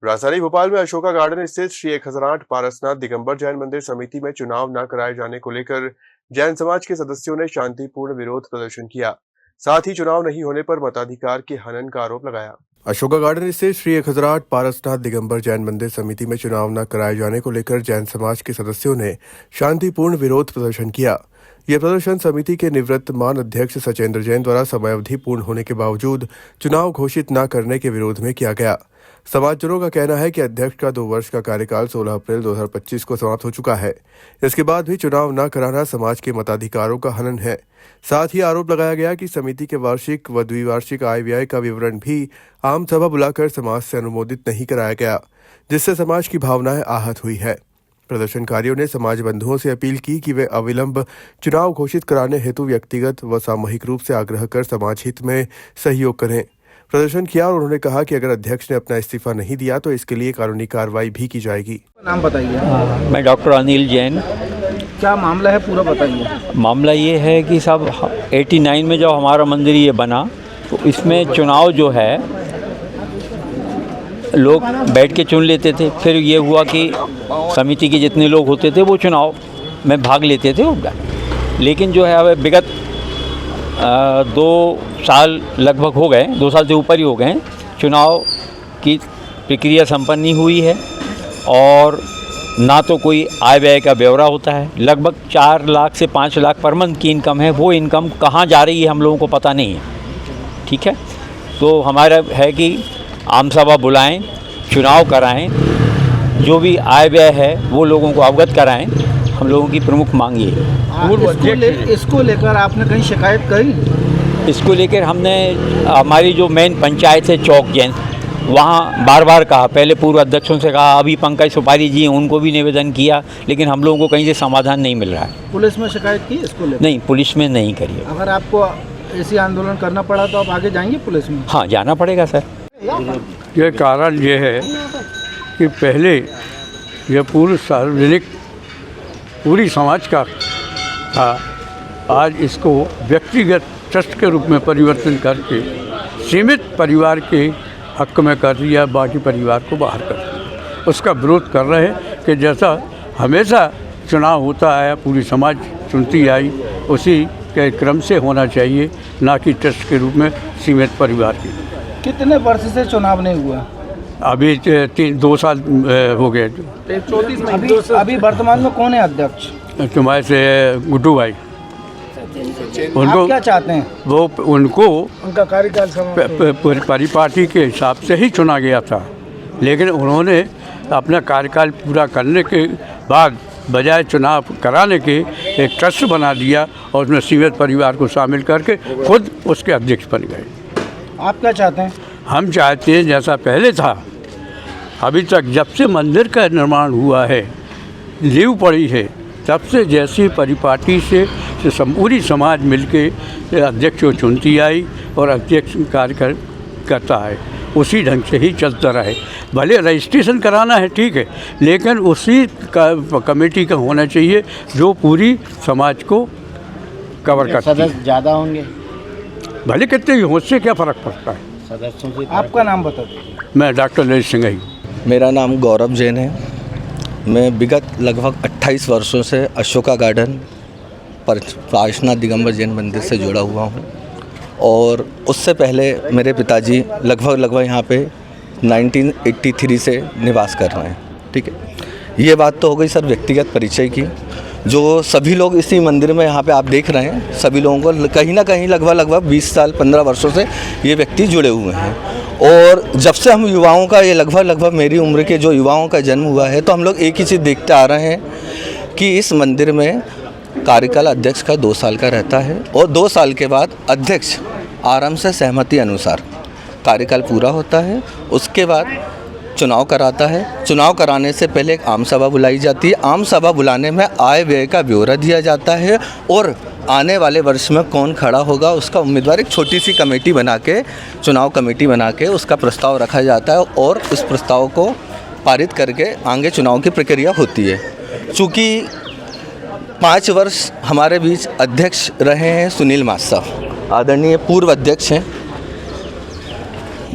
राजधानी भोपाल में अशोका गार्डन स्थित श्री 1008 पारसनाथ दिगंबर जैन मंदिर समिति में चुनाव न कराए जाने को लेकर जैन समाज के सदस्यों ने शांतिपूर्ण विरोध प्रदर्शन किया। साथ ही चुनाव नहीं होने पर मताधिकार के हनन का आरोप लगाया। अशोका गार्डन स्थित श्री 1008 पारसनाथ दिगंबर जैन मंदिर समिति में चुनाव न कराए जाने को लेकर जैन समाज के सदस्यों ने शांतिपूर्ण विरोध प्रदर्शन किया। यह प्रदर्शन समिति के निवृत्तमान अध्यक्ष सचेंद्र जैन द्वारा समयावधि पूर्ण होने के बावजूद चुनाव घोषित न करने के विरोध में किया गया। समाजजनों का कहना है कि अध्यक्ष का 2 वर्ष का कार्यकाल 16 अप्रैल 2025 को समाप्त हो चुका है। इसके बाद भी चुनाव न कराना समाज के मताधिकारों का हनन है। साथ ही आरोप लगाया गया कि समिति के वार्षिक व द्विवार्षिक आय व्यय का विवरण भी आम सभा बुलाकर समाज से अनुमोदित नहीं कराया गया, जिससे समाज की भावनाएं आहत हुई है। प्रदर्शनकारियों ने समाज बंधुओं से अपील की कि वे अविलंब चुनाव घोषित कराने हेतु व्यक्तिगत व सामूहिक रूप से आग्रह कर समाज हित में सहयोग करें। प्रदर्शन किया और उन्होंने कहा कि अगर अध्यक्ष ने अपना इस्तीफा नहीं दिया तो इसके लिए कानूनी कार्रवाई भी की जाएगी। नाम बताइए। मैं डॉक्टर अनिल जैन। क्या मामला है पूरा बताइए। मामला ये है कि साहब 89 में जब हमारा मंदिर ये बना तो इसमें चुनाव जो है लोग बैठ के चुन लेते थे। फिर ये हुआ कि समिति के जितने लोग होते थे वो चुनाव में भाग लेते थे। लेकिन जो है अब विगत 2 साल लगभग हो गए, 2 साल से ऊपर ही हो गए, चुनाव की प्रक्रिया संपन्न नहीं हुई है और ना तो कोई आय व्यय का ब्यौरा होता है। लगभग 4 लाख से 5 लाख पर मंथ की इनकम है, वो इनकम कहाँ जा रही है हम लोगों को पता नहीं है। ठीक है, तो हमारा है कि आम सभा बुलाएं, चुनाव कराएं, जो भी आय व्यय है वो लोगों को अवगत कराएं। हम लोगों की प्रमुख मांग ये है। इसको लेकर आपने कहीं शिकायत करी? इसको लेकर हमने हमारी जो मेन पंचायत है चौक जैन, वहाँ बार बार कहा, पहले पूर्व अध्यक्षों से कहा, अभी पंकज सुपारी जी हैं उनको भी निवेदन किया, लेकिन हम लोगों को कहीं से समाधान नहीं मिल रहा है। पुलिस में शिकायत की इसको लेकर? नहीं, पुलिस में नहीं करी है। अगर आपको ऐसी आंदोलन करना पड़ा तो आप आगे जाएंगे पुलिस में? हाँ, जाना पड़ेगा सर। ये कारण ये है कि पहले यह पूर्ण सार्वजनिक पूरी समाज का था, आज इसको व्यक्तिगत ट्रस्ट के रूप में परिवर्तन करके सीमित परिवार के हक में कर दिया, बाकी परिवार को बाहर कर दिया। उसका विरोध कर रहे हैं कि जैसा हमेशा चुनाव होता आया, पूरी समाज चुनती आई, उसी के क्रम से होना चाहिए, ना कि ट्रस्ट के रूप में सीमित परिवार की। कितने वर्ष से चुनाव नहीं हुआ? अभी 2 साल हो गए। अभी वर्तमान में कौन है अध्यक्ष? तुम्हारे से गुड्डू भाई। आप क्या चाहते हैं? वो उनको उनका कार्यकाल परिपाटी के हिसाब से ही चुना गया था, लेकिन उन्होंने अपना कार्यकाल पूरा करने के बाद बजाय चुनाव कराने के एक ट्रस्ट बना दिया और उसमें सीमित परिवार को शामिल करके खुद उसके अध्यक्ष बन गए। आप क्या चाहते हैं? हम चाहते हैं जैसा पहले था, अभी तक जब से मंदिर का निर्माण हुआ है, नींव पड़ी है, तब से जैसी परिपाटी से पूरी समाज मिलके अध्यक्ष को चुनती आई और अध्यक्ष कार्य करता है, उसी ढंग से ही चलता रहे। भले रजिस्ट्रेशन कराना है ठीक है, लेकिन उसी कमेटी का होना चाहिए जो पूरी समाज को कवर करती है। सदस्य ज़्यादा होंगे, भले कितने ही हो, उससे क्या फ़र्क पड़ता है सदस्यों से। आपका नाम बता दीजिए। मैं डॉक्टर ललित सिंह ही। मेरा नाम गौरव जैन है। मैं विगत लगभग 28 वर्षों से अशोका गार्डन पर पारसनाथ दिगंबर जैन मंदिर से जुड़ा हुआ हूँ और उससे पहले मेरे पिताजी लगभग यहाँ पे 1983 से निवास कर रहे हैं। ठीक है, ये बात तो हो गई सर व्यक्तिगत परिचय की। जो सभी लोग इसी मंदिर में यहाँ पे आप देख रहे हैं, सभी लोगों को कहीं ना कहीं लगभग 20 साल 15 वर्षों से ये व्यक्ति जुड़े हुए हैं। और जब से हम युवाओं का ये लगभग मेरी उम्र के जो युवाओं का जन्म हुआ है, तो हम लोग एक ही चीज़ देखते आ रहे हैं कि इस मंदिर में कार्यकाल अध्यक्ष का 2 साल का रहता है और 2 साल के बाद अध्यक्ष आराम से सहमति अनुसार कार्यकाल पूरा होता है। उसके बाद चुनाव कराता है। चुनाव कराने से पहले एक आम सभा बुलाई जाती है। आम सभा बुलाने में आय व्यय का ब्यौरा दिया जाता है और आने वाले वर्ष में कौन खड़ा होगा उसका उम्मीदवार एक छोटी सी कमेटी बना के, चुनाव कमेटी बना के उसका प्रस्ताव रखा जाता है और उस प्रस्ताव को पारित करके आगे चुनाव की प्रक्रिया होती है। चूँकि 5 वर्ष हमारे बीच अध्यक्ष रहे हैं सुनील मास्सा, आदरणीय पूर्व अध्यक्ष हैं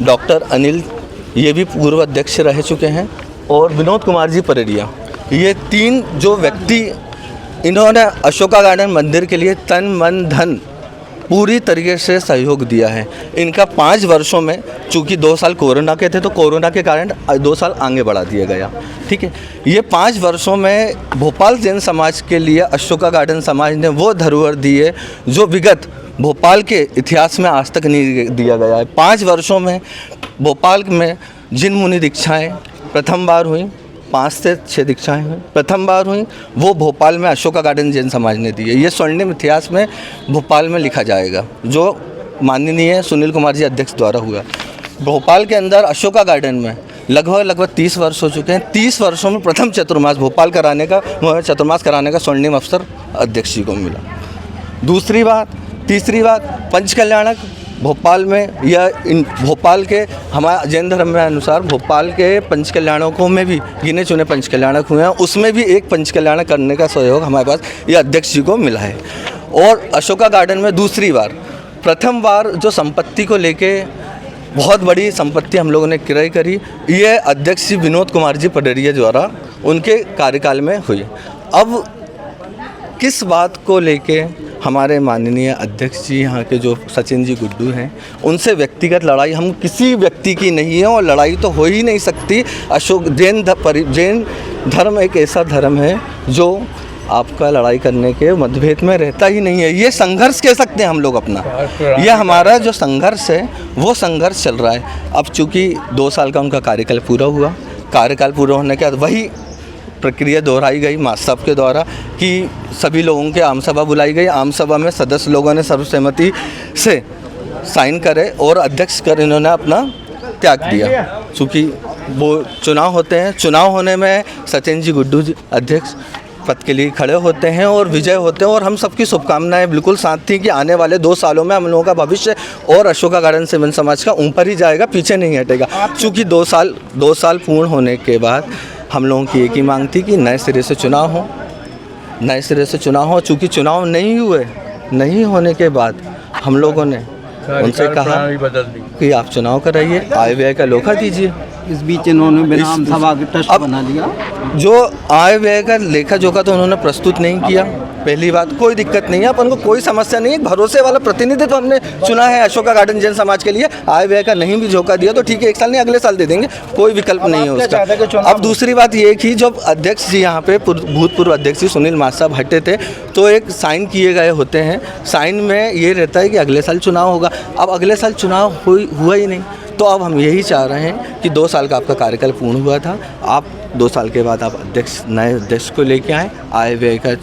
डॉक्टर अनिल ये भी पूर्व अध्यक्ष रह चुके हैं, और विनोद कुमार जी परेरिया, ये 3 जो व्यक्ति इन्होंने अशोका गार्डन मंदिर के लिए तन मन धन पूरी तरीके से सहयोग दिया है। इनका 5 वर्षों में, चूँकि 2 साल कोरोना के थे तो कोरोना के कारण 2 साल आगे बढ़ा दिया गया, ठीक है। ये 5 वर्षों में भोपाल जैन समाज के लिए अशोका गार्डन समाज ने वो धरोहर दी है जो विगत भोपाल के इतिहास में आज तक नहीं दिया गया है। 5 वर्षों में भोपाल में जिन मुनि दीक्षाएँ प्रथम बार हुई, 5 से 6 दीक्षाएँ हुई, प्रथम बार हुई, वो भोपाल में अशोका गार्डन जैन समाज ने दी है। ये स्वर्णिम इतिहास में भोपाल में लिखा जाएगा, जो माननीय सुनील कुमार जी अध्यक्ष द्वारा हुआ। भोपाल के अंदर अशोका गार्डन में लगभग 30 वर्ष हो चुके हैं। 30 वर्षों में प्रथम चतुर्मास भोपाल कराने का, चतुर्मास कराने का स्वर्णिम अवसर अध्यक्ष जी को मिला। तीसरी बात पंच कल्याणक भोपाल में, या भोपाल के हमारे जैन धर्म में अनुसार भोपाल के पंच कल्याणकों में भी गिने चुने पंच कल्याणक हुए हैं, उसमें भी एक पंच कल्याणक करने का सहयोग हमारे पास ये अध्यक्ष जी को मिला है। और अशोका गार्डन में दूसरी बार, प्रथम बार जो संपत्ति को लेके बहुत बड़ी संपत्ति हम लोगों ने क्रय करी, ये अध्यक्ष जी विनोद कुमार जी परेरिया द्वारा उनके कार्यकाल में हुई। अब किस बात को लेके हमारे माननीय अध्यक्ष जी यहाँ के जो सचिन जी गुड्डू हैं, उनसे व्यक्तिगत लड़ाई हम किसी व्यक्ति की नहीं है, और लड़ाई तो हो ही नहीं सकती। जैन धर्म एक ऐसा धर्म है जो आपका लड़ाई करने के मतभेद में रहता ही नहीं है। ये संघर्ष कह सकते हैं हम लोग अपना, ये हमारा जो संघर्ष है वो संघर्ष चल रहा है। अब चूँकि 2 साल का उनका कार्यकाल पूरा हुआ, कार्यकाल पूरा होने के बाद वही प्रक्रिया दोहराई गई महासभा के द्वारा कि सभी लोगों के आम सभा बुलाई गई। आम सभा में सदस्य लोगों ने सर्वसम्मति से साइन करे और अध्यक्ष कर इन्होंने अपना त्याग दिया। चूँकि वो चुनाव होते हैं, चुनाव होने में सचिन जी गुड्डू जी अध्यक्ष पद के लिए खड़े होते हैं और विजय होते हैं, और हम सबकी शुभकामनाएं बिल्कुल साथ थी कि आने वाले 2 सालों में हम लोगों का भविष्य और अशोका गार्डन सेवन समाज का ऊपर ही जाएगा, पीछे नहीं हटेगा। चूँकि 2 साल पूर्ण होने के बाद हम लोगों की एक ही मांग थी कि नए सिरे से चुनाव हो, नए सिरे से चुनाव हो। चूँकि चुनाव नहीं होने के बाद हम लोगों ने उनसे कहा कि आप चुनाव कराइए, आय व्यय का लेखा दीजिए। इस बीच इन्होंने विधान सभा के ट्रस्ट बना लिया। जो आय व्यय का लेखा जोखा तो उन्होंने प्रस्तुत नहीं किया। पहली बात, कोई दिक्कत नहीं है, अपन को कोई समस्या नहीं है। भरोसे वाला प्रतिनिधित्व हमने चुना है अशोका गार्डन जैन समाज के लिए। आय व्यय का नहीं भी झोंका दिया तो ठीक है, 1 साल नहीं अगले साल दे देंगे, कोई विकल्प नहीं है उसका। अब दूसरी बात ये कि जब अध्यक्ष जी यहाँ पे भूतपूर्व अध्यक्ष जी सुनील मास साहब हटे थे तो एक साइन किए गए होते हैं, साइन में ये रहता है कि अगले साल चुनाव होगा। अब अगले साल चुनाव हुआ ही नहीं, तो अब हम यही चाह रहे हैं कि 2 साल का आपका कार्यकाल पूर्ण हुआ था, आप 2 साल के बाद आप नए अध्यक्ष को लेके आएँ, आय व्यय का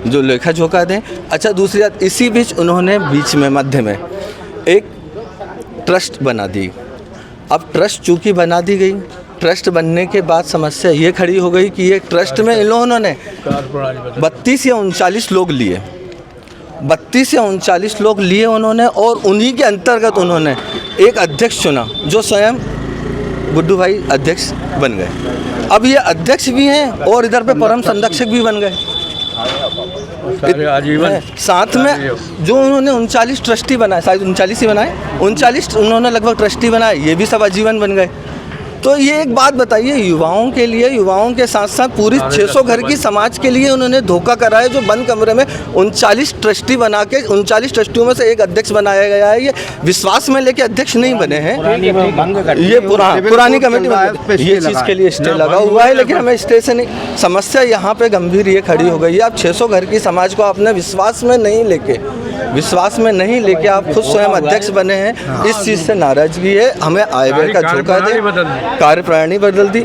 जो लेखा जोखा दें। अच्छा, दूसरी बात, इसी बीच उन्होंने बीच में मध्य में एक ट्रस्ट बना दी। अब ट्रस्ट चूँकि बना दी गई, ट्रस्ट बनने के बाद समस्या ये खड़ी हो गई कि ये ट्रस्ट में इन्होंने 32 या 39 लोग लिए, 32 या 39 लोग लिए उन्होंने, और उन्हीं के अंतर्गत उन्होंने एक अध्यक्ष चुना जो स्वयं गुड्डू भाई अध्यक्ष बन गए। अब ये अध्यक्ष भी हैं और इधर पे परम संरक्षक भी बन गए आजीवन। साथ में जो उन्होंने 39 ट्रस्टी बनाए, शायद 39 ही बनाए, 39 उन्होंने लगभग ट्रस्टी बनाए, ये भी सब आजीवन बन गए। तो ये एक बात बताइए, युवाओं के लिए, युवाओं के साथ साथ पूरी 600 घर की समाज के लिए उन्होंने धोखा करा है। जो बंद कमरे में 39 ट्रस्टी बना के 39 ट्रस्टियों में से एक अध्यक्ष बनाया गया है। ये विश्वास में लेके अध्यक्ष नहीं बने हैं, ये पुरानी कमेटी में ये चीज़ के लिए स्टे लगा हुआ है, लेकिन हमें स्टे से नहीं। समस्या यहाँ पे गंभीर ये खड़ी हो गई है, आप 600 घर की समाज को आपने विश्वास में नहीं लेके आप खुद स्वयं अध्यक्ष बने हैं। इस चीज़ से नाराजगी है, हमें आय व्यय का झोंका दे, कार्यप्रणाली बदल दी।